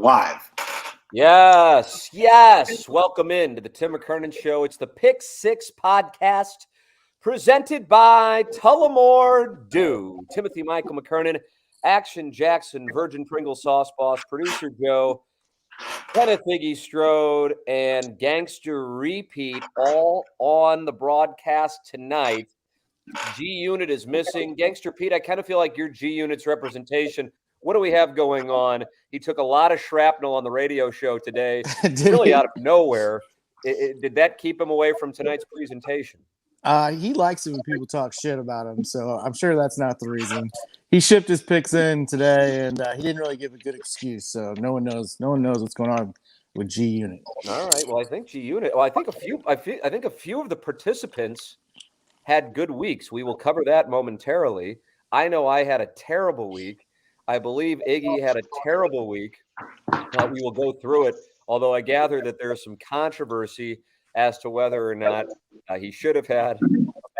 live. Yes. Welcome in to the Tim McKernan Show. It's the Pick Six podcast presented by Tullamore Dew. Timothy Michael McKernan, Action Jackson, Virgin Pringle Sauce Boss, Producer Joe, Kenneth Iggy Strode, and Gangster Repeat all on the broadcast tonight. G Unit is missing. Gangster Pete, I kind of feel like your G Unit's representation. What do we have going on? He took a lot of shrapnel on the radio show today, really out of nowhere. Did that keep him away from tonight's presentation? He likes it when people talk shit about him, so I'm sure that's not the reason. He shipped his picks in today, and he didn't really give a good excuse, so no one knows what's going on with G Unit. All right. Well, I think G Unit. Well, I think a few of the participants had good weeks. We will cover that momentarily. I know I had a terrible week. I believe Iggy had a terrible week. We will go through it, although I gather that there is some controversy as to whether or not he should have had a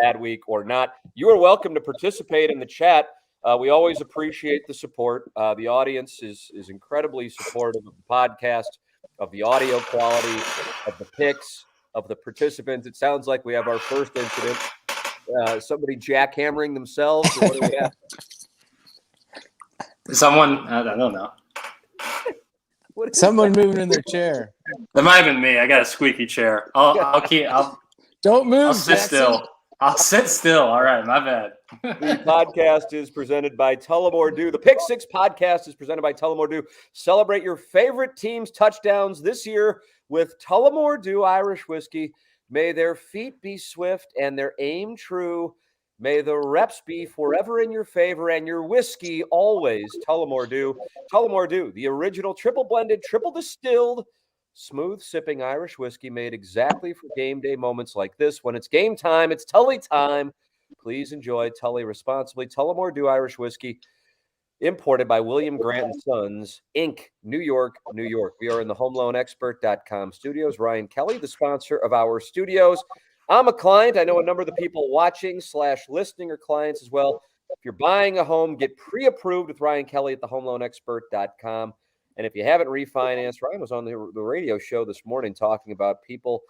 bad week or not. You are welcome to participate in the chat. We always appreciate the support. The audience is incredibly supportive of the podcast, of the audio quality, of the picks, of the participants. It sounds like we have our first incident. Somebody jackhammering themselves. Or what do we have? Someone, I don't know. Someone moving in their chair. That might have been me. I got a squeaky chair. Don't move. I'll sit still. I'll sit still. All right, my bad. The podcast is presented by Tullamore Dew. The Pick Six podcast is presented by Tullamore Dew. Celebrate your favorite team's touchdowns this year with Tullamore Dew Irish whiskey. May their feet be swift and their aim true. May the reps be forever in your favor and your whiskey always Tullamore Dew. Tullamore Dew, the original triple blended, triple distilled, smooth sipping Irish whiskey made exactly for game day moments like this. When it's game time, it's Tully time. Please enjoy Tully responsibly. Tullamore Dew Irish whiskey, imported by William Grant & Sons, Inc., New York, New York. We are in the HomeLoanExpert.com studios. Ryan Kelly, the sponsor of our studios. I'm a client. I know a number of the people watching / listening are clients as well. If you're buying a home, get pre-approved with Ryan Kelly at the HomeLoanExpert.com. And if you haven't refinanced, Ryan was on the radio show this morning talking about people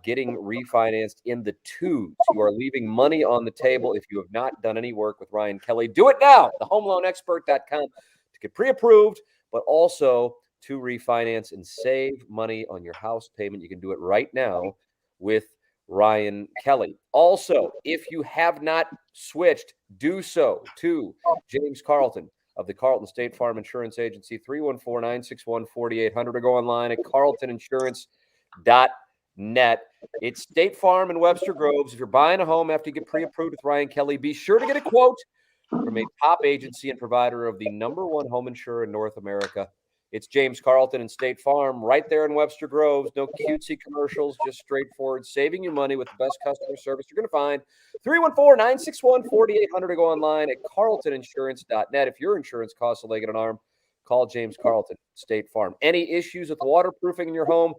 getting refinanced in the twos. You are leaving money on the table if you have not done any work with Ryan Kelly. Do it now. TheHomeLoanExpert.com to get pre-approved, but also to refinance and save money on your house payment. You can do it right now with Ryan Kelly. Also, if you have not switched, do so to James Carlton of the Carlton State Farm Insurance Agency, 314-961-4800, or go online at carltoninsurance.net. It's State Farm in Webster Groves. If you're buying a home after you get pre-approved with Ryan Kelly, be sure to get a quote from a top agency and provider of the #1 home insurer in North America. It's James Carlton and State Farm right there in Webster Groves. No cutesy commercials, just straightforward, saving you money with the best customer service you're going to find. 314-961-4800, to go online at carltoninsurance.net. If your insurance costs a leg and an arm, call James Carlton, State Farm. Any issues with waterproofing in your home,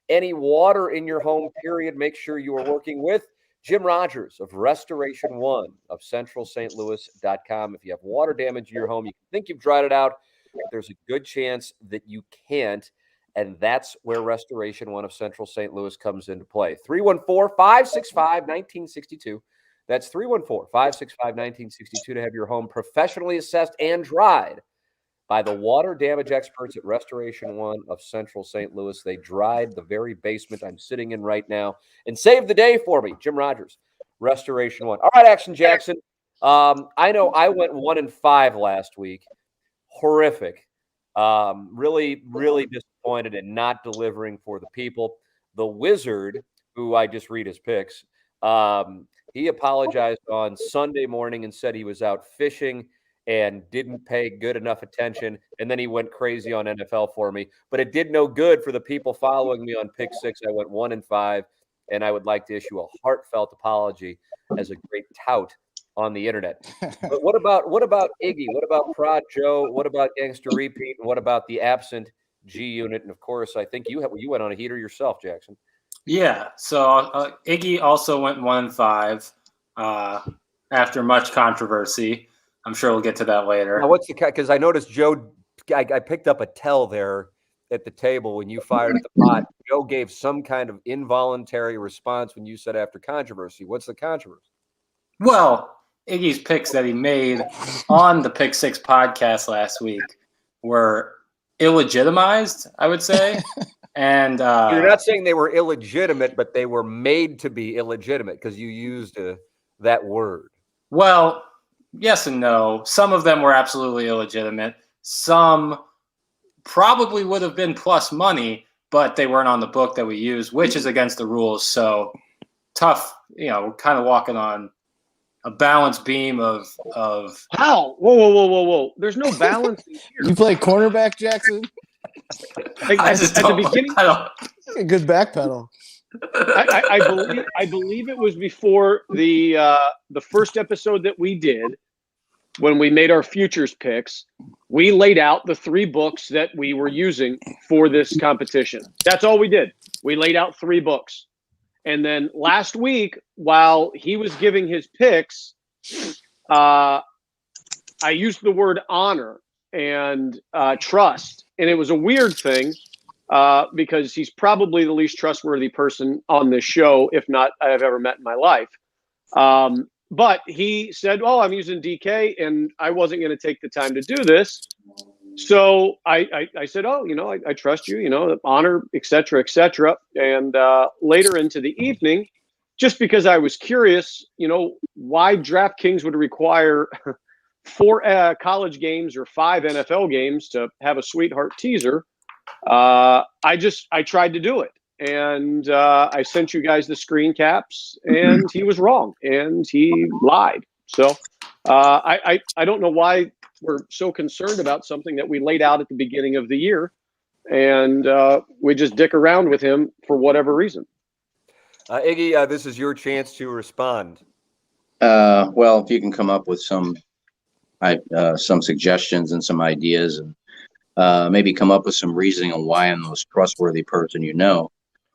any water in your home, period, make sure you are working with Jim Rogers of Restoration One of CentralSt. Louis.com. If you have water damage in your home, you think you've dried it out, there's a good chance that you can't, and that's where Restoration One of Central St. Louis comes into play. 314-565-1962. That's 314-565-1962 to have your home professionally assessed and dried by the water damage experts at Restoration One of Central St. Louis. They dried the very basement I'm sitting in right now and saved the day for me. Jim Rogers, Restoration One. All right, Action Jackson. I know I went 1-5 last week. Horrific. Really disappointed in not delivering for the people. The Wizard, who I just read his picks, he apologized on Sunday morning and said he was out fishing and didn't pay good enough attention. And then he went crazy on NFL for me. But it did no good for the people following me on Pick Six. I went 1-5, and I would like to issue a heartfelt apology as a great tout on the internet. But what about Iggy? What about Prod Joe? What about Gangster Repeat? And what about the absent G Unit? And of course, I think you went on a heater yourself, Jackson. Yeah. So Iggy also went 1-5 after much controversy. I'm sure we'll get to that later. Now, because I noticed Joe, I picked up a tell there at the table when you fired at the pot. Joe gave some kind of involuntary response when you said after controversy. What's the controversy? Well, Iggy's picks that he made on the Pick Six podcast last week were illegitimized, I would say. And you're not saying they were illegitimate, but they were made to be illegitimate because you used that word. Well, yes and no. Some of them were absolutely illegitimate. Some probably would have been plus money, but they weren't on the book that we use, which is against the rules. So tough, we're kind of walking on a balance beam of how? Whoa. There's no balance in here. You play cornerback, Jackson? At the beginning, a good back pedal. I believe it was before the first episode that we did when we made our futures picks. We laid out the 3 books that we were using for this competition. That's all we did. We laid out 3 books. And then last week, while he was giving his picks, I used the word honor and trust. And it was a weird thing because he's probably the least trustworthy person on this show, if not I've ever met in my life. But he said, "Oh, I'm using DK," and I wasn't going to take the time to do this. So I said, "Oh, I trust you, honor, et cetera, et cetera." And later into the evening, just because I was curious, why DraftKings would require 4 college games or 5 NFL games to have a sweetheart teaser, I tried to do it. And I sent you guys the screen caps, and he was wrong, and he lied. So I don't know why we're so concerned about something that we laid out at the beginning of the year, and we just dick around with him for whatever reason. Iggy, this is your chance to respond. Well, if you can come up with some suggestions and some ideas, and maybe come up with some reasoning on why I'm the most trustworthy person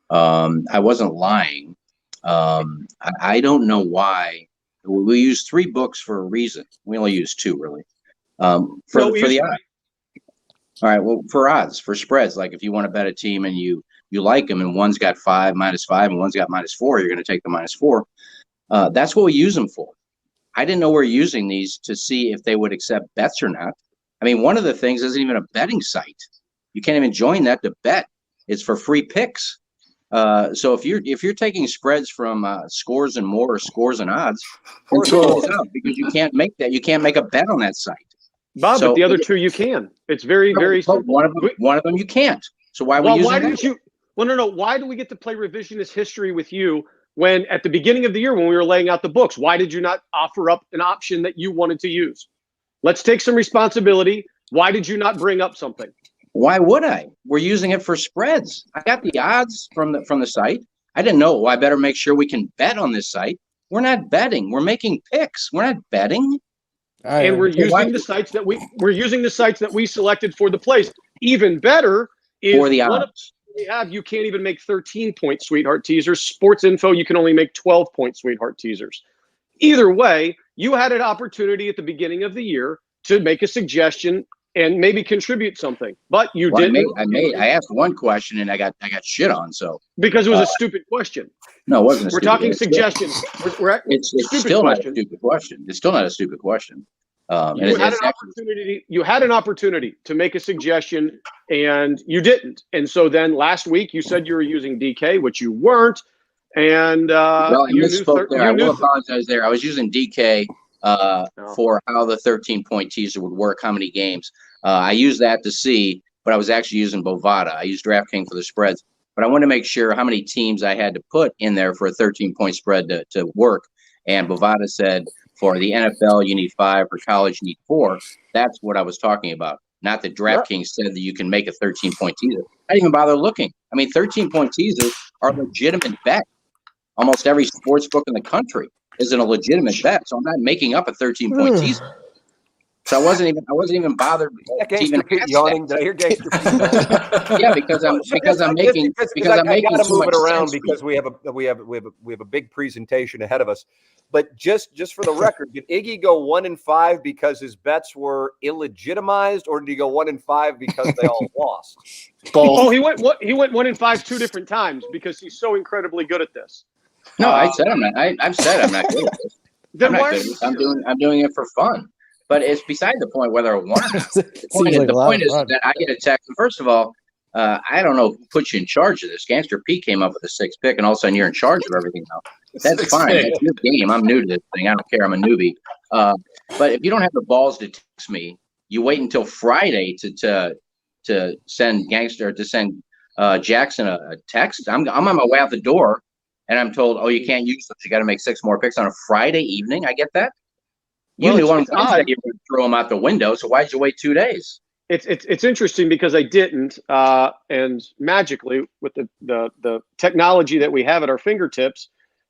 I wasn't lying. I don't know why. We use 3 books for a reason. We only use 2, really. For the odds. All right. Well, for odds, for spreads, like if you want to bet a team and you like them, and one's got -5, and one's got -4, you're going to take the -4. That's what we use them for. I didn't know we were using these to see if they would accept bets or not. I mean, one of the things isn't even a betting site. You can't even join that to bet. It's for free picks. So if you're taking spreads from Scores and More or Scores and Odds, it's out because you can't make that. You can't make a bet on that site. Bob, but the other 2 you can. It's very, very simple. One of them you can't. So why Well, no. Why do we get to play revisionist history with you when at the beginning of the year when we were laying out the books, why did you not offer up an option that you wanted to use? Let's take some responsibility. Why did you not bring up something? Why would I? We're using it for spreads. I got the odds from the site. I didn't know. Well, I better make sure we can bet on this site. We're not betting. We're making picks. We're not betting. And we're using the sites that we selected for the plays. Even better is for the odds. You can't even make 13-point sweetheart teasers. Sports Info, you can only make 12-point sweetheart teasers. Either way, you had an opportunity at the beginning of the year to make a suggestion and maybe contribute soming, but you didn't. I asked one question and I got shit on. So because it was a stupid question. No, it wasn't. We're talking suggestions. It's still not a stupid question. It's still not a stupid question. You had an opportunity to make a suggestion and you didn't. And so then last week you said you were using DK, which you weren't. And well, I misspoke there. I will apologize there. I was using DK for how the 13-point teaser would work, how many games. I used that to see, but I was actually using Bovada. I used DraftKings for the spreads, but I wanted to make sure how many teams I had to put in there for a 13-point spread to work. And Bovada said for the NFL, you need 5, for college, you need 4. That's what I was talking about. Not that DraftKings said that you can make a 13-point teaser. I didn't even bother looking. I mean, 13-point teasers are a legitimate bet. Almost every sports book in the country isn't a legitimate bet, so I'm not making up a 13-point teaser. So I wasn't even bothered to even yawning. Did I hear Gangster Pete? Yeah, because I'm making too much. Because we have a big presentation ahead of us. But just for the record, did Iggy go 1-5 because his bets were illegitimized, or did he go 1-5 because they all lost? Both. Oh, he went 1-5 2 different times because he's so incredibly good at this. No, I said I'm not. I've said I'm not good at this. Then I'm why not are good. you I'm doing it for fun. But it's beside the point whether I won or not. The point is that I get a text. First of all, I don't know who put you in charge of this. Gangster Pete came up with a 6th pick, and all of a sudden you're in charge of everything now. That's fine. That's your game. I'm new to this thing. I don't care. I'm a newbie. But if you don't have the balls to text me, you wait until Friday to send Jackson a text. I'm on my way out the door, and I'm told, "Oh, you can't use this. You got to make 6 more picks on a Friday evening." I get that. Usually, one Wednesday you would throw them out the window. So why'd you wait 2 days? It's interesting because I didn't, and magically with the technology that we have at our fingertips,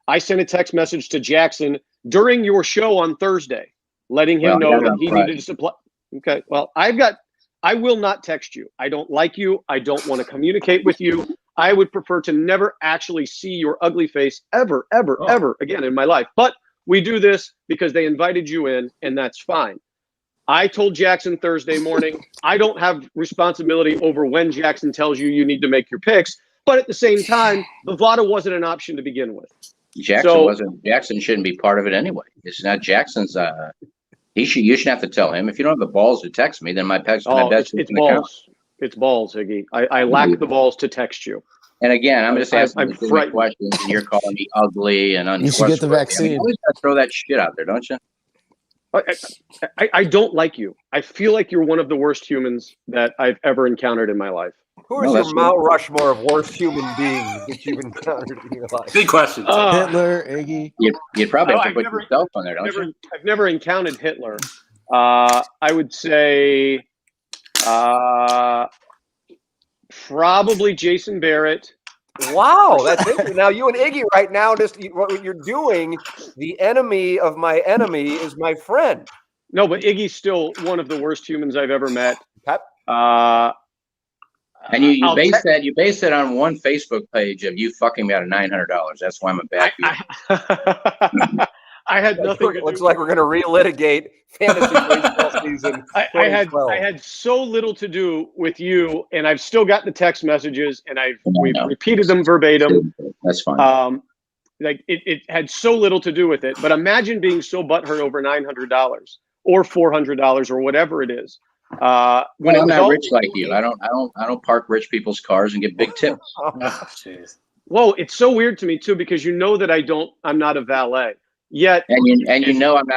I sent a text message to Jackson during your show on Thursday, letting him know that he needed to supply. Okay, well, I will not text you. I don't like you. I don't want to communicate with you. I would prefer to never actually see your ugly face ever again in my life. But we do this because they invited you in, and that's fine. I told Jackson Thursday morning, I don't have responsibility over when Jackson tells you need to make your picks. But at the same time, Bovada wasn't an option to begin with. Jackson shouldn't be part of it anyway. It's not Jackson's. You shouldn't have to tell him. If you don't have the balls to text me, then my best. It's balls. It's balls, Iggy. I lack the balls to text you. And again, I'm just asking I'm questions, and you're calling me ugly and untrustworthy. You should get the vaccine. I mean, you always got to throw that shit out there, don't you? I don't like you. I feel like you're one of the worst humans that I've ever encountered in my life. Who is your Mount Rushmore of worst human beings that you've encountered in your life? Big question. Hitler, Iggy. You'd probably have to put yourself on there, don't you? I've never encountered Hitler. I would say probably Jason Barrett. Wow, that's interesting. Now you and Iggy right now, just what you're doing, the enemy of my enemy is my friend. No, but Iggy's still one of the worst humans I've ever met. And you base it on one Facebook page of you fucking me out of $900. That's why I'm a bad people. I had nothing. Looks like we're going to relitigate fantasy baseball season. I had so little to do with you, and I've still got the text messages, and we've repeated them verbatim. That's fine. Like it had so little to do with it. But imagine being so butthurt over $900 or $400 or whatever it is. When I'm not rich like you, I don't park rich people's cars and get big tips. Jeez. Whoa, it's so weird to me too because you know that I'm not a valet. Yet, you know I'm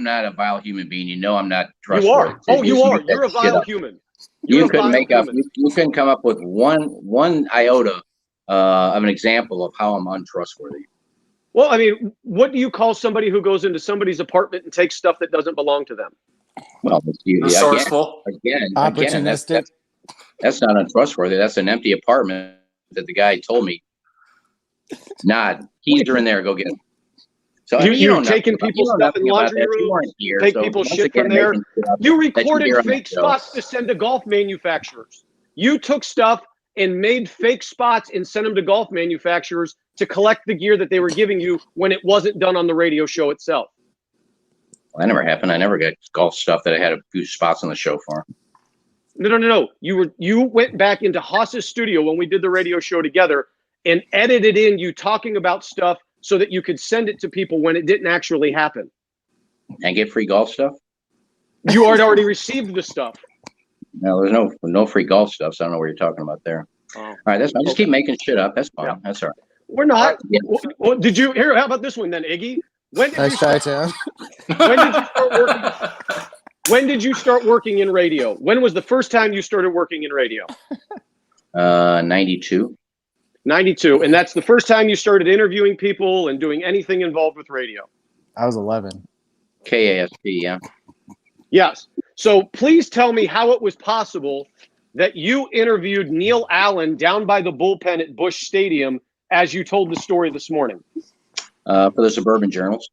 not a vile human being. You know I'm not trustworthy. You are. Oh, you are. You're a vile human. You couldn't come up with one iota of an example of how I'm untrustworthy. Well, I mean, what do you call somebody who goes into somebody's apartment and takes stuff that doesn't belong to them? Well, resourceful. Again, opportunistic. That's not untrustworthy. That's an empty apartment that the guy told me. Keys are in there. Go get them. So you're taking people's stuff in laundry rooms, take people's shit from there. You recorded fake spots to send to golf manufacturers. You took stuff and made fake spots and sent them to golf manufacturers to collect the gear that they were giving you when it wasn't done on the radio show itself. Well, that never happened. I never got golf stuff that I had a few spots on the show for. No. You went back into Haas's studio when we did the radio show together and edited in you talking about stuff so that you could send it to people when it didn't actually happen. And get free golf stuff? You had already received the stuff. No, there's no free golf stuff, so I don't know what you're talking about there. All right, that's fine. Just keep making shit up. That's fine. Yeah. That's all right. We're not. Yeah. Well, did you hear? How about this one then, Iggy? When did you start working in radio? When was the first time you started working in radio? 92. 92, and that's the first time you started interviewing people and doing anything involved with radio. I was 11. KASP, yeah. Yes. So please tell me how it was possible that you interviewed Neil Allen down by the bullpen at Busch Stadium as you told the story this morning. For the Suburban Journals.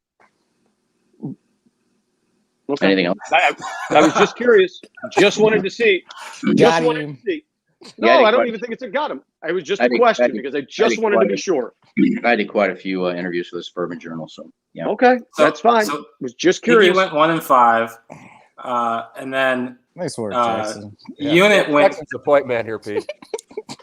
Okay. Anything else? I was just curious. Just wanted to see. No, I don't even think it's a got him. It was just a question because I just wanted to be sure. I did quite a few interviews for the Suburban Journal, so yeah. Okay, that's fine. So was just curious. Iggy went 1-5, and then Nice work, Jackson. Unit went. Jackson's the point man here, Pete.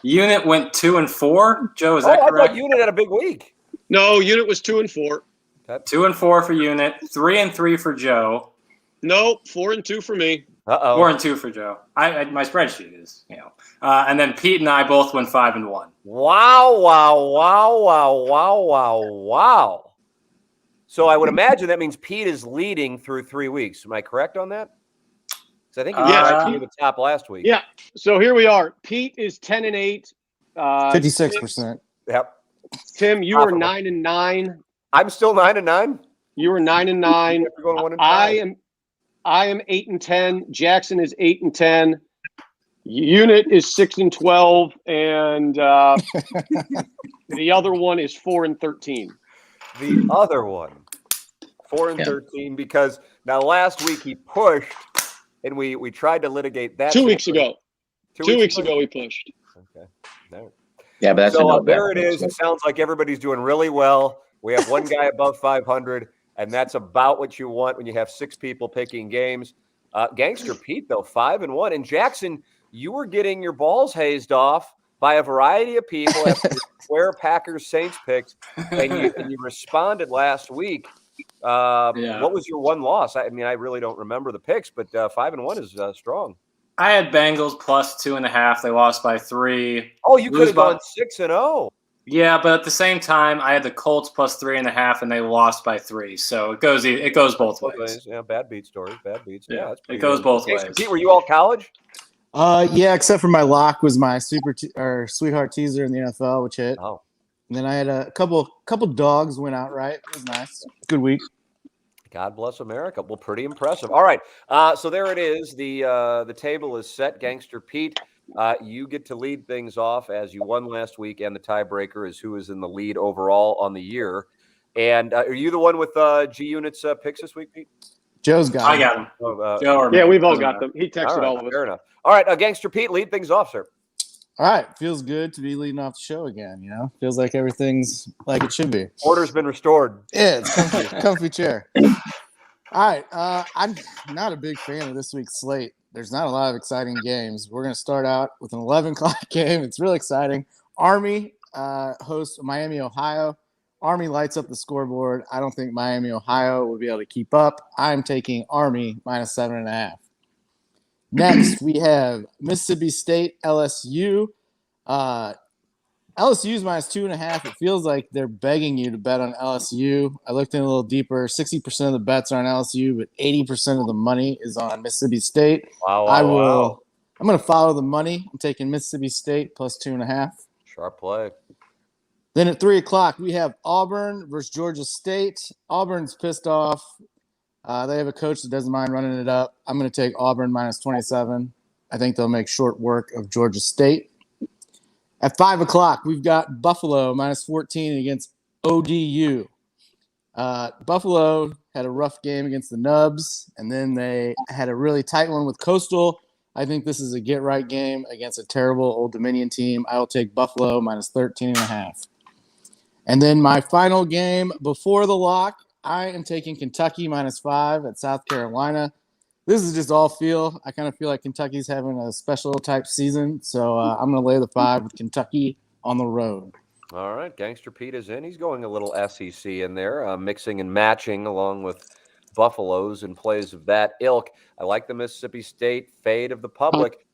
Unit went 2-4. Joe, is that I correct? thought Unit had a big week. No, Unit was 2-4. 2-4 for Unit, 3-3 for Joe. No, 4-2 for me. 4-2 for Joe. My spreadsheet is, and then Pete and I both went 5-1. Wow. So I would imagine that means Pete is leading through 3 weeks. Am I correct on that? Because I think he was near the top last week. Yeah. So here we are. Pete is 10-8. 56%. Yep. Tim, you were 9-9. I'm still 9-9. You were 9-9. We're going 1-5. I am 8-10. Jackson is 8-10. Unit is 6-12, and the other one is 4-13. The other one, 4-13, because now last week he pushed, and we tried to litigate that. 2 weeks ago. 2 weeks ago he pushed. Okay. No. Yeah, but that's So there it is. It sounds like everybody's doing really well. We have one guy above 500, and that's about what you want when you have 6 people picking games. Gangster Pete, though, 5-1. And Jackson, you were getting your balls hazed off by a variety of people after the square Packers Saints picks, and you responded last week. What was your one loss? I mean, I really don't remember the picks, but 5-1 is strong. I had Bengals plus 2.5. They lost by 3. Oh, you could have gone 6-0. Yeah, but at the same time, I had the Colts plus 3.5, and they lost by 3. So it goes both ways. Yeah, bad beat stories. Bad beats. Yeah, that's it goes both ways. Pete, were you all college? Yeah, except for my lock was my sweetheart teaser in the NFL, which hit. Oh. And then I had a couple dogs went outright. It was nice. Good week. God bless America. Well, pretty impressive. All right. So there it is. The table is set. Gangster Pete, you get to lead things off as you won last week, and the tiebreaker is who is in the lead overall on the year. And are you the one with G Unit's picks this week, Pete? Joe's got I got him. Yeah, we've all got them. He texted all of us. Fair enough. All right, Gangster Pete, lead things off, sir. All right. Feels good to be leading off the show again, Feels like everything's like it should be. Order's been restored. Yeah, it's comfy chair. All right. I'm not a big fan of this week's slate. There's not a lot of exciting games. We're going to start out with an 11 o'clock game. It's really exciting. Army hosts Miami, Ohio. Army lights up the scoreboard. I don't think Miami, Ohio will be able to keep up. I'm taking Army minus 7.5. Next, we have Mississippi State, LSU. LSU's minus 2.5. It feels like they're begging you to bet on LSU. I looked in a little deeper. 60% of the bets are on LSU, but 80% of the money is on Mississippi State. Wow. I'm going to follow the money. I'm taking Mississippi State plus 2.5. Sharp play. Then at 3 o'clock, we have Auburn versus Georgia State. Auburn's pissed off. They have a coach that doesn't mind running it up. I'm going to take Auburn minus 27. I think they'll make short work of Georgia State. At 5 o'clock, we've got Buffalo minus 14 against ODU. Buffalo had a rough game against the Nubs, and then they had a really tight one with Coastal. I think this is a get-right game against a terrible Old Dominion team. I will take Buffalo minus 13.5. And then my final game before the lock, I am taking Kentucky minus 5 at South Carolina. This is just all feel. I kind of feel like Kentucky's having a special type season, so I'm going to lay the 5 with Kentucky on the road. All right, Gangster Pete is in. He's going a little SEC in there, mixing and matching along with Buffaloes and plays of that ilk. I like the Mississippi State fade of the public.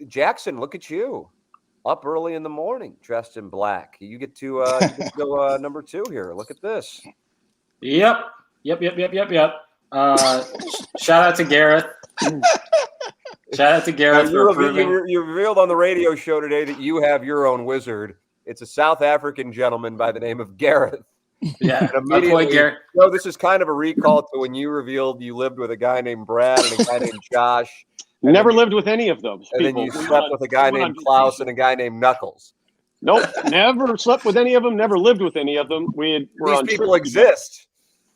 Jackson, look at you. Up early in the morning, dressed in black. You get to go number 2 here. Look at this. Yep. Shout out to Gareth. Shout out to Gareth for approving. You revealed on the radio show today that you have your own wizard. It's a South African gentleman by the name of Gareth. Yeah, my boy Gareth. So this is kind of a recall to when you revealed you lived with a guy named Brad and a guy named Josh. Never lived with any of those and people. Then you slept with a guy named Klaus and a guy named Knuckles. Nope, never slept with any of them. Never lived with any of them. These people exist.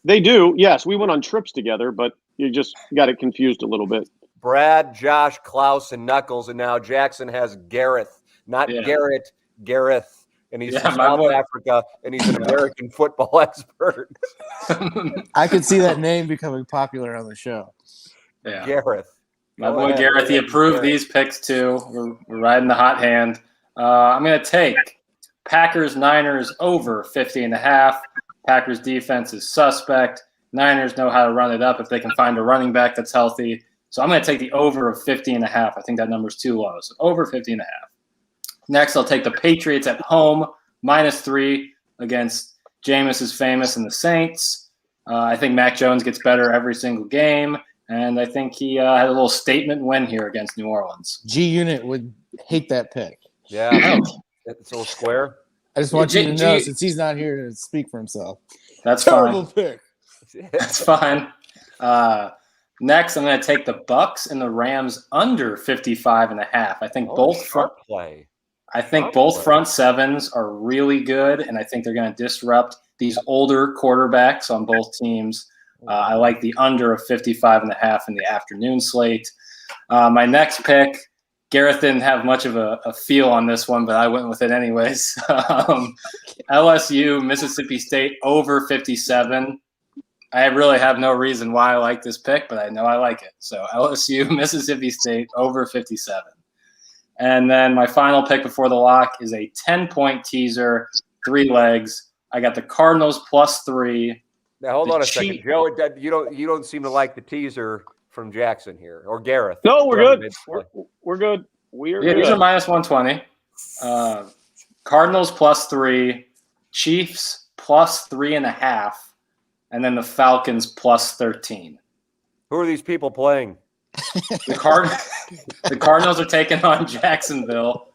They do. Yes, we went on trips together, but you just got it confused a little bit. Brad, Josh, Klaus, and Knuckles, and now Jackson has Gareth, not Garrett, Gareth, and he's from South Africa, and he's an American football expert. I could see that name becoming popular on the show. Yeah. Gareth. My boy Gareth, he approved these picks too. We're riding the hot hand. I'm going to take Packers Niners over 50.5. Packers defense is suspect. Niners know how to run it up if they can find a running back that's healthy. So I'm going to take the over of 50.5. I think that number's too low. So over 50.5. Next, I'll take the Patriots at home, -3 against Jameis is famous and the Saints. I think Mac Jones gets better every single game. And I think he had a little statement win here against New Orleans. G-Unit would hate that pick. Yeah, it's a little square. I just want you to know, since he's not here to speak for himself. That's terrible fine. Pick. That's fine. Next, I'm going to take the Bucks and the Rams under 55.5. I think both front sevens are really good, and I think they're going to disrupt these older quarterbacks on both teams. I like the under of 55.5 in the afternoon slate. My next pick, Gareth didn't have much of a feel on this one, but I went with it anyways. LSU, Mississippi State over 57. I really have no reason why I like this pick, but I know I like it. So LSU, Mississippi State over 57. And then my final pick before the lock is a 10-point teaser, 3 legs. I got the Cardinals +3. Now hold on a second, Joe. You don't seem to like the teaser from Jackson here or Gareth. No, we're good. We're good. We're good. These are -120. Cardinals +3, Chiefs +3.5, and then the Falcons +13. Who are these people playing? The Cardinals are taking on Jacksonville.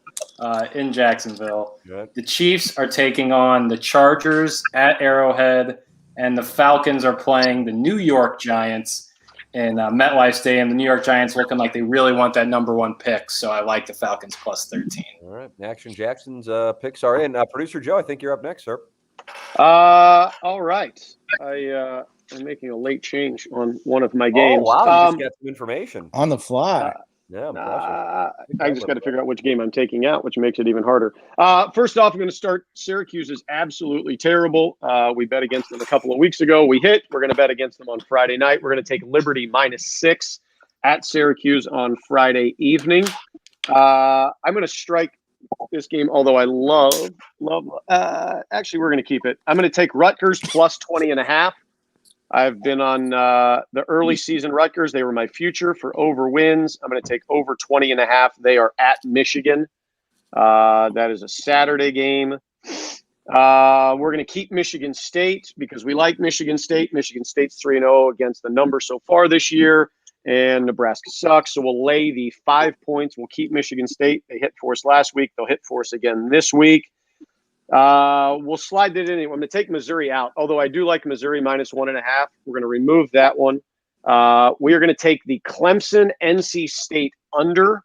In Jacksonville. Good. The Chiefs are taking on the Chargers at Arrowhead. And the Falcons are playing the New York Giants in MetLife Stadium. The New York Giants looking like they really want that #1 pick, so I like the Falcons +13. All right, Action Jackson's picks are in. Producer Joe, I think you're up next, sir. All right. I'm making a late change on one of my games. Oh, wow, you just got some information. On the fly. Yeah, I just got to figure out which game I'm taking out, which makes it even harder. First off, I'm going to start. Syracuse is absolutely terrible. We bet against them a couple of weeks ago. We hit. We're going to bet against them on Friday night. We're going to take Liberty -6 at Syracuse on Friday evening. I'm going to strike this game, although I love. Actually, we're going to keep it. I'm going to take Rutgers +20.5. I've been on the early season Rutgers. They were my future for over wins. I'm going to take over 20.5. They are at Michigan. That is a Saturday game. We're going to keep Michigan State because we like Michigan State. Michigan State's 3-0 against the number so far this year, and Nebraska sucks. So we'll lay the 5 points. We'll keep Michigan State. They hit for us last week. They'll hit for us again this week. We'll slide it in. I'm going to take Missouri out, although I do like Missouri -1.5. We're going to remove that one. We are going to take the Clemson NC State under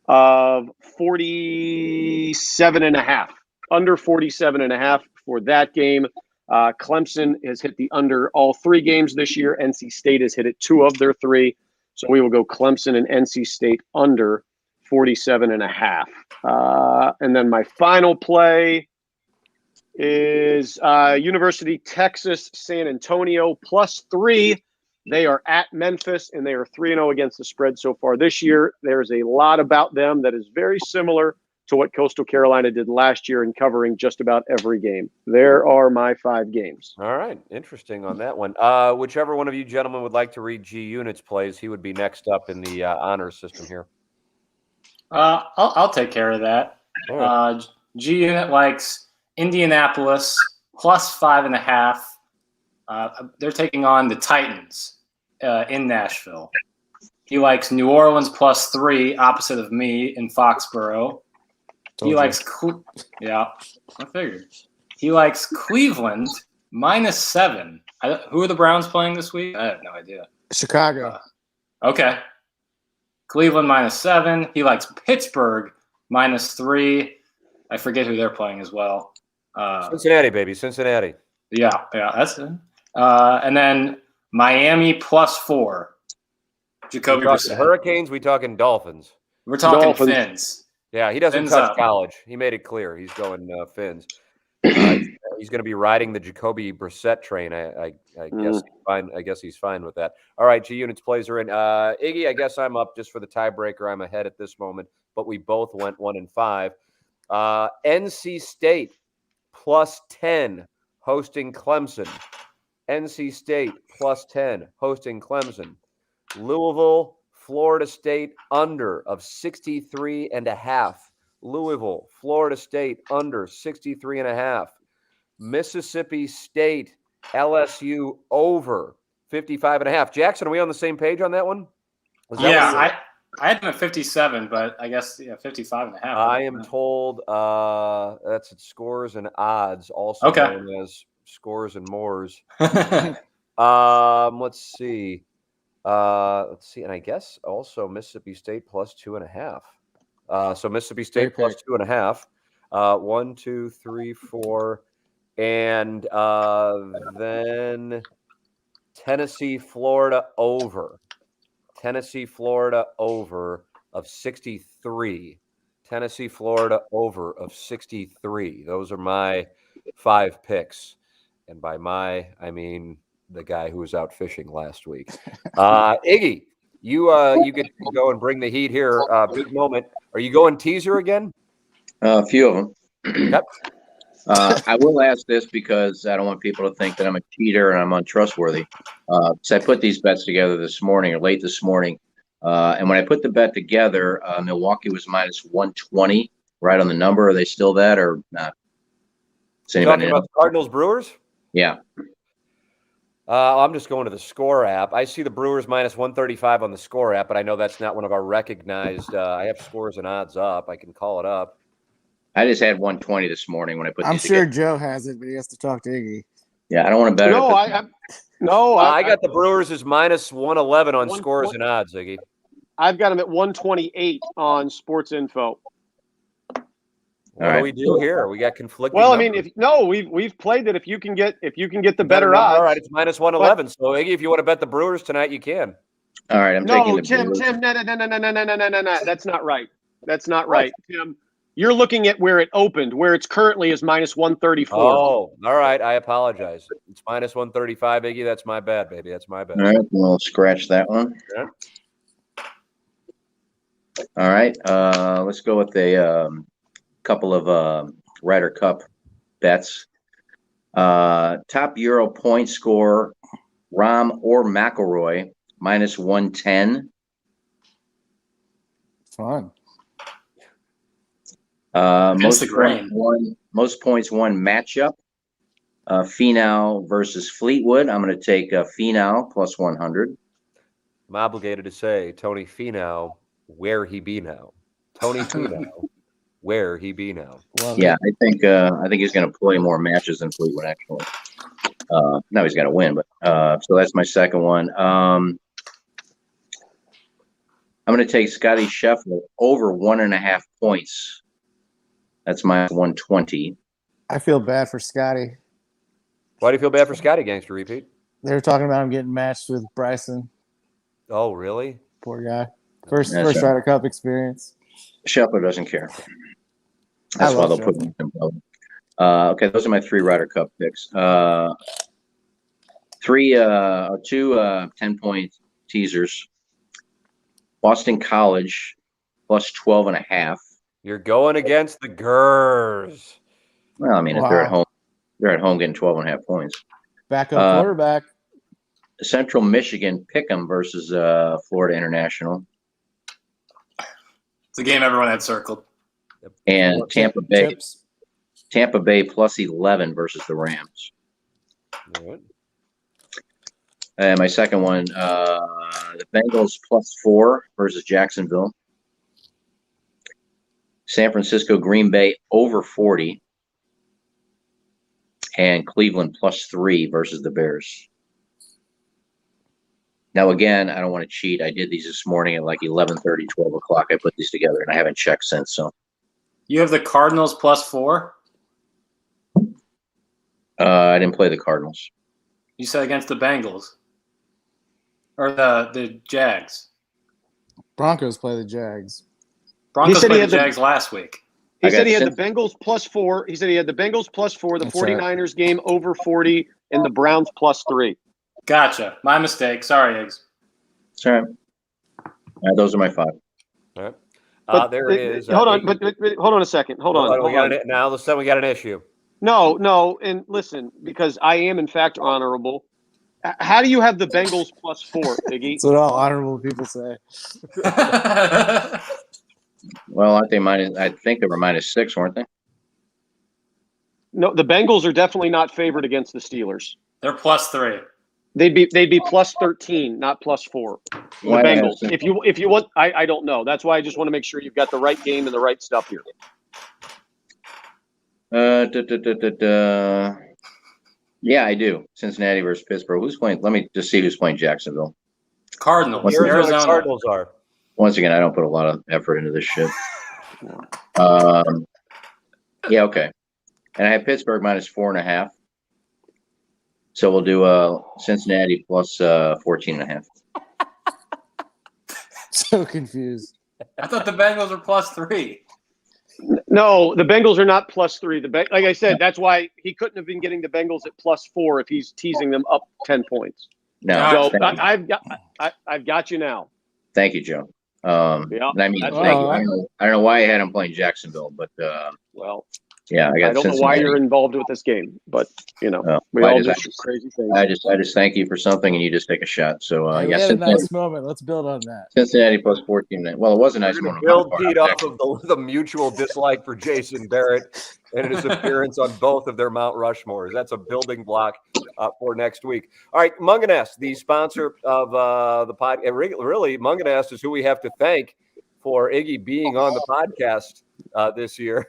of 47.5. Under 47.5 for that game. Clemson has hit the under all 3 games this year. NC State has hit it 2 of their 3. So we will go Clemson and NC State under 47.5. And then my final play is University Texas San Antonio +3. They are at Memphis, and they are 3-0 against the spread so far this year. There's a lot about them that is very similar to what Coastal Carolina did last year in covering just about every game. There are my 5 games. All right. Interesting on that one. Whichever one of you gentlemen would like to read G Unit's plays, he would be next up in the honors system here. I'll take care of that. Right. G Unit likes Indianapolis +5.5. They're taking on the Titans in Nashville. He likes New Orleans +3, opposite of me in Foxborough. He likes I figured. He likes Cleveland -7. Who are the Browns playing this week? I have no idea. Chicago. Okay. Cleveland -7. He likes Pittsburgh -3. I forget who they're playing as well. Cincinnati, baby. Cincinnati. Yeah, that's it. And then Miami +4. Jacoby We talking Brissett. Hurricanes? We talking Dolphins? We're talking Dolphins. Fins. Yeah, he doesn't Fins touch up. college. He made it clear he's going Fins. He's going to be riding the Jacoby Brissett train. I guess he's fine. I guess he's fine with that. All right, G Unit's plays are in. Iggy, I guess I'm up just for the tiebreaker. I'm ahead at this moment, but we both went 1-5. NC State +10 hosting Clemson. NC State +10 hosting Clemson. Louisville, Florida State under of 63.5. Louisville, Florida State under 63.5. Mississippi State, LSU over 55.5. Jackson, are we on the same page on that one? Yeah, I had them at 57, but I guess 55.5. I am told that's at Scores and Odds, also known as Scores and Mores. Let's see. And I guess also Mississippi State +2.5. So Mississippi State +2.5. 1, 2, 3, 4, and then Tennessee, Florida over. Tennessee, Florida over of 63. Tennessee, Florida over of 63. Those are my 5 picks, and by my I mean the guy who was out fishing last week. Iggy, you get to go and bring the heat here. Big moment. Are you going teaser again? A few of them. Yep. I will ask this because I don't want people to think that I'm a cheater and I'm untrustworthy. So I put these bets together this morning or late this morning. And when I put the bet together, Milwaukee was -120, right on the number. Are they still that or not? Talking about the Cardinals Brewers? Yeah. I'm just going to the Score app. I see the Brewers -135 on the Score app, but I know that's not one of our recognized. I have Scores and Odds up. I can call it up. I just had 120 this morning when I put. I'm sure Joe has it, but he has to talk to Iggy. Yeah, I don't want to bet. I got the Brewers as -111 on Scores and Odds, Iggy. I've got them at 128 on Sports Info. What do we do here? We got conflicting. Well, numbers. I mean, we've played it. If you can get the better odds, all right, it's -111. So Iggy, if you want to bet the Brewers tonight, you can. All right, I'm taking the Tim, Brewers. Tim, no. That's not right. That's not right, Tim. You're looking at where it opened, where it's currently is -134. Oh, all right. I apologize. It's -135, Iggy. That's my bad, baby. That's my bad. All right, we'll scratch that one. Yeah. All right, let's go with a couple of Ryder Cup bets. Top Euro point scorer, Rahm or McIlroy, -110. Fun. Most points won matchup. Finau versus Fleetwood. I'm going to take Finau +100. I'm obligated to say, Tony Finau, where he be now? Tony Finau, where he be now? Yeah, I think he's going to play more matches than Fleetwood actually. Now he's got to win, but so that's my second one. I'm going to take Scotty Scheffler over 1.5 points. That's -120. I feel bad for Scotty. Why do you feel bad for Scotty, Gangster Repeat? They were talking about him getting matched with Bryson. Oh, really? Poor guy. First Ryder Cup experience. Scheffler doesn't care. That's why they'll put him in public. Okay, those are my 3 Ryder Cup picks. 2 10-point teasers. Boston College +12.5. You're going against the Gers. Well, I mean, if they're at home getting 12.5 points. Backup quarterback. Central Michigan Pick'em versus Florida International. It's a game everyone had circled. And Tampa Bay +11 versus the Rams. All right. And my second one, the Bengals +4 versus Jacksonville. San Francisco Green Bay over 40. And Cleveland +3 versus the Bears. Now, again, I don't want to cheat. I did these this morning at like 11:30, 12 o'clock. I put these together, and I haven't checked since. So You have the Cardinals +4? I didn't play the Cardinals. You said against the Bengals. Or the Jags. Broncos play the Jags. Broncos said he played had the the- Jags last week. He I said got he had the sent- Bengals +4. He said he had the Bengals +4, the That's right. 49ers game over 40, and the Browns +3. Gotcha. My mistake. Sorry, Eggs. It's all right. Those are my 5. All right. But There it is. Hold on, but hold on a second. Hold on. Now all of a sudden we got an issue. No, and listen, because I am in fact honorable. How do you have the Bengals +4, Iggy? That's what all honorable people say. Well, aren't they minus? I think they were -6, weren't they? No, the Bengals are definitely not favored against the Steelers. They're +3. They'd be +13, not +4. The Why did I have Bengals. If you want, I don't know. That's why I just want to make sure you've got the right game and the right stuff here. Yeah, I do. Cincinnati versus Pittsburgh. Who's playing? Let me just see who's playing Jacksonville. Cardinals. What's The Arizona Arizona. Cardinals are. Once again, I don't put a lot of effort into this shit. Yeah, okay. And I have Pittsburgh -4.5. So we'll do Cincinnati plus 14.5. So confused. I thought the Bengals were +3. No, the Bengals are not +3. Like I said, that's why he couldn't have been getting the Bengals at +4 if he's teasing them up 10 points. No, So thank you. I've got you now. Thank you, Joe. Yeah, And I mean, that's thank you. all right. I don't know why I had him playing Jacksonville, but Well, yeah, I got I don't know why Cincinnati. you're involved with this game, but we I all just- do crazy things. I just thank you for something, and you just take a shot. So Hey, we yeah, had a Cincinnati, nice moment. Let's build on that. Cincinnati plus 14. Well, it was a nice We're one. going to build Pete off of the mutual dislike for Jason Barrett and his appearance on both of their Mount Rushmores. That's a building block for next week. All right, Munganest, the sponsor of the pod. Really, Munganest is who we have to thank for Iggy being on the podcast this year.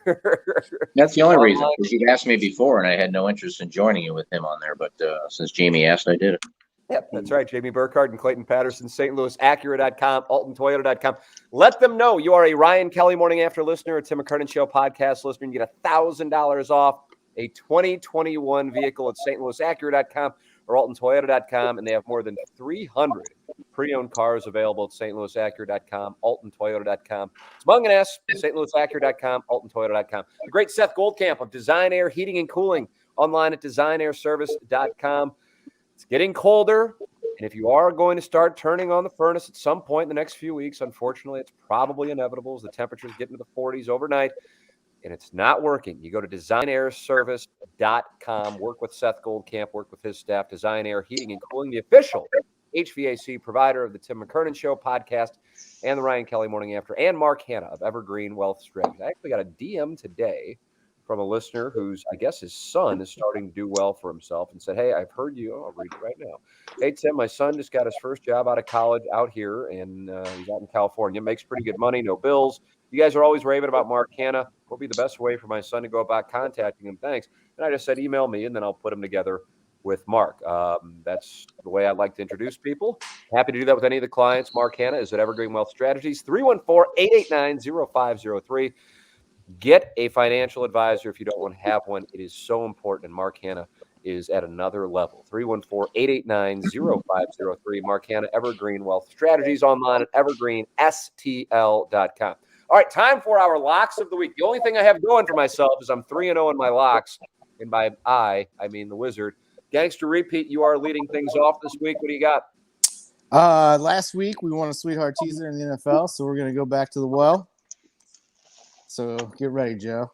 That's the only reason. Because you've asked me before, and I had no interest in joining you with him on there. But since Jamie asked, I did it. Yep, that's right. Jamie Burkhardt and Clayton Patterson, St. Louis Acura.com, AltonToyota.com. Let them know you are a Ryan Kelly Morning After listener, a Tim McKernan Show podcast listener. You get $1,000 off a 2021 vehicle at StLouisAcura.com or AltonToyota.com, and they have more than 300 pre-owned cars available at StLouisAcura.com, AltonToyota.com. It's Munganess, StLouisAcura.com, AltonToyota.com. The great Seth Goldcamp of Design Air Heating and Cooling, online at DesignAirService.com. It's getting colder, and if you are going to start turning on the furnace at some point in the next few weeks, unfortunately, it's probably inevitable as the temperatures get into the 40s overnight, and it's not working. You go to DesignAirService.com, work with Seth Goldcamp, work with his staff, Design Air Heating and Cooling, the official HVAC provider of the Tim McKernan Show podcast and the Ryan Kelly Morning After, and Mark Hanna of Evergreen Wealth Strategies. I actually got a DM today from a listener who's, I guess his son is starting to do well for himself and said, hey, I've heard you. I'll read it right now. Hey, Tim, my son just got his first job out of college out here, and he's out in California. Makes pretty good money, no bills. You guys are always raving about Mark Hanna. What would be the best way for my son to go about contacting him? Thanks. And I just said, email me, and then I'll put him together with Mark. That's the way I'd like to introduce people. Happy to do that with any of the clients. Mark Hanna is at Evergreen Wealth Strategies, 314-889-0503. Get a financial advisor if you don't want to have one. It is so important, and Mark Hanna is at another level. 314-889-0503. Mark Hanna, Evergreen Wealth Strategies, online at evergreenstl.com. All right, time for our locks of the week. The only thing I have going for myself is I'm 3-0 in my locks, and by I mean the Wizard. Gangster Repeat, you are leading things off this week. What do you got? Last week we won a sweetheart teaser in the NFL, so we're going to go back to the well. So get ready, Joe.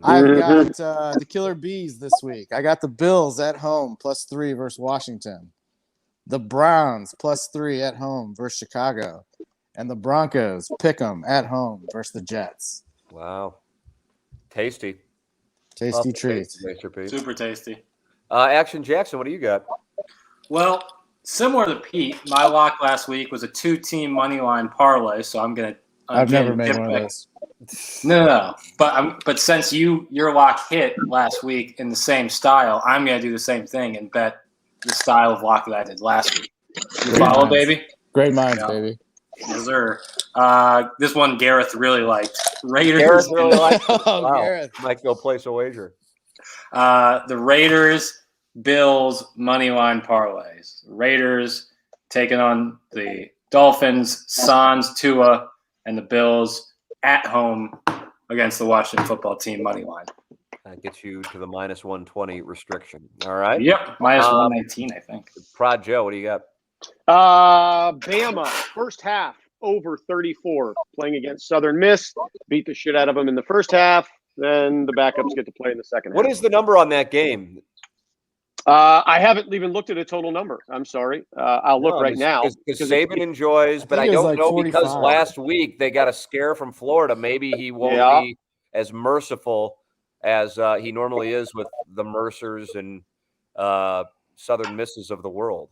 I've got the Killer Bees this week. I got the Bills at home +3 versus Washington. The Browns +3 at home versus Chicago. And the Broncos pick 'em at home versus the Jets. Wow. Tasty. Tasty treat. Gangster Pete. Super tasty. Action Jackson, what do you got? Well, similar to Pete, my lock last week was a 2-team money line parlay, so I'm gonna. I've never made one of those. No. But since your lock hit last week in the same style, I'm gonna do the same thing and bet the style of lock that I did last week. You follow, baby? Great minds, Yeah. baby. Yes, sir. This one Gareth really liked. Raiders. Gareth really liked it. Oh, Wow. Gareth. Might go place a wager. The Raiders, Bills, money line parlays. Raiders taking on the Dolphins, Sans, Tua, and the Bills at home against the Washington football team money line. That gets you to the minus 120 restriction. All right. Yep, minus 119, I think. Prod Joe, what do you got? Bama, first half, over 34, playing against Southern Miss. Beat the shit out of them in the first half. Then the backups get to play in the second half. What is the number on that game? I haven't even looked at a total number. I'm sorry. I'll look right now. Because Saban enjoys, but I don't know because last week they got a scare from Florida. Maybe he won't be as merciful as he normally is with the Mercers and Southern Misses of the world.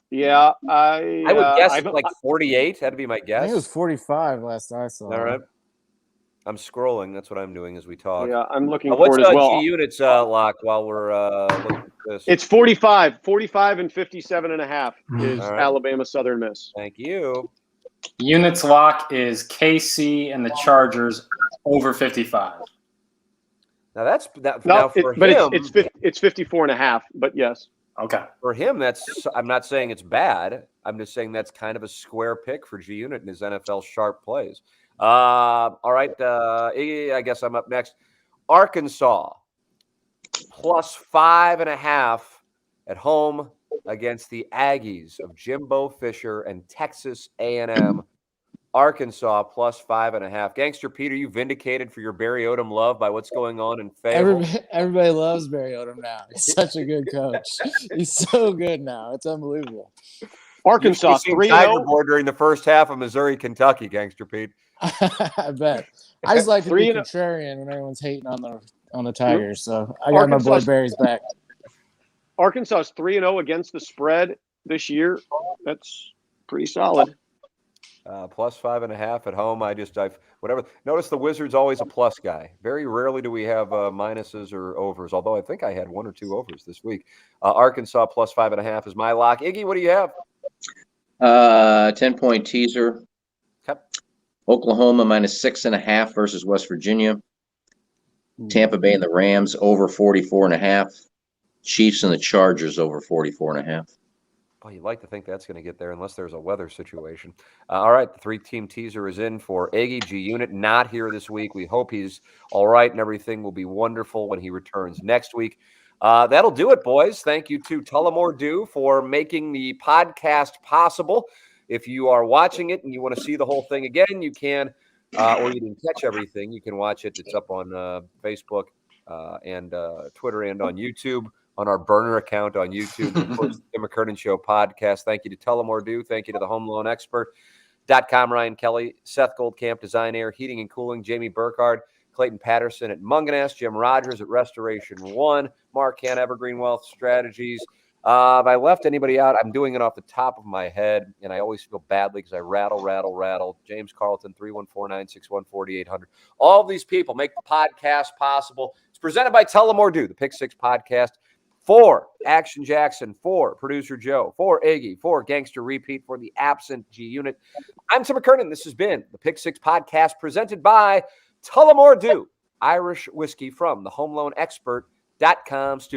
Yeah, I would guess like 48. That'd be my guess. I think it was 45 last I saw. All right. I'm scrolling. That's what I'm doing as we talk. Yeah, I'm looking for it as well. What's G Unit's lock while we're looking at this? It's 45 and 57.5 is Alabama Southern Miss. Thank you. Unit's lock is KC and the Chargers over 55. Now that's that. No, now for him, it's 54.5. But yes. Okay. For him, that's. I'm not saying it's bad. I'm just saying that's kind of a square pick for G Unit and his NFL sharp plays. All right. I guess I'm up next. Arkansas plus 5.5 at home against the Aggies of Jimbo Fisher and Texas A&M. Arkansas plus 5.5. Gangster Pete, are you vindicated for your Barry Odom love by what's going on in Fayetteville? Everybody loves Barry Odom now. He's such a good coach. He's so good now. It's unbelievable. Arkansas 3-0 during the first half of Missouri, Kentucky. Gangster Pete. I bet. I just like to be contrarian when everyone's hating on the Tigers. So I got my boy Barry's back. Arkansas is 3-0 against the spread this year. That's pretty solid. Plus 5.5 at home. Whatever. Notice the Wizards always a plus guy. Very rarely do we have minuses or overs. Although I think I had 1 or 2 overs this week. Arkansas plus 5.5 is my lock. Iggy, what do you have? 10-point teaser. Yep. Oklahoma minus 6.5 versus West Virginia. Tampa Bay and the Rams over 44.5. Chiefs and the Chargers over 44.5. Well, you'd like to think that's going to get there unless there's a weather situation. All right, the 3-team teaser is in for Iggy. G Unit not here this week. We hope he's all right and everything will be wonderful when he returns next week. That'll do it, boys. Thank you to Tullamore Dew for making the podcast possible. If you are watching it and you want to see the whole thing again, you can, or you didn't catch everything, you can watch it. It's up on Facebook and Twitter and on YouTube. On our burner account on YouTube, of course, the Tim McKernan Show podcast. Thank you to Tullamore Dew. Thank you to the Home Loan Expert.com, Ryan Kelly, Seth Goldcamp, Design Air, Heating and Cooling, Jamie Burkhardt, Clayton Patterson at Munganess, Jim Rogers at Restoration One, Mark Han, Evergreen Wealth Strategies. If I left anybody out, I'm doing it off the top of my head, and I always feel badly because I rattle. James Carlton, 314-961-4800. All of these people make the podcast possible. It's presented by Tullamore Dew, the Pick Six Podcast. For Action Jackson, for Producer Joe, for Iggy, for Gangster Repeat, for the absent G Unit. I'm Tim McKernan. This has been the Pick Six Podcast presented by Tullamore Dew, Irish whiskey from the HomeLoanExpert.com studio.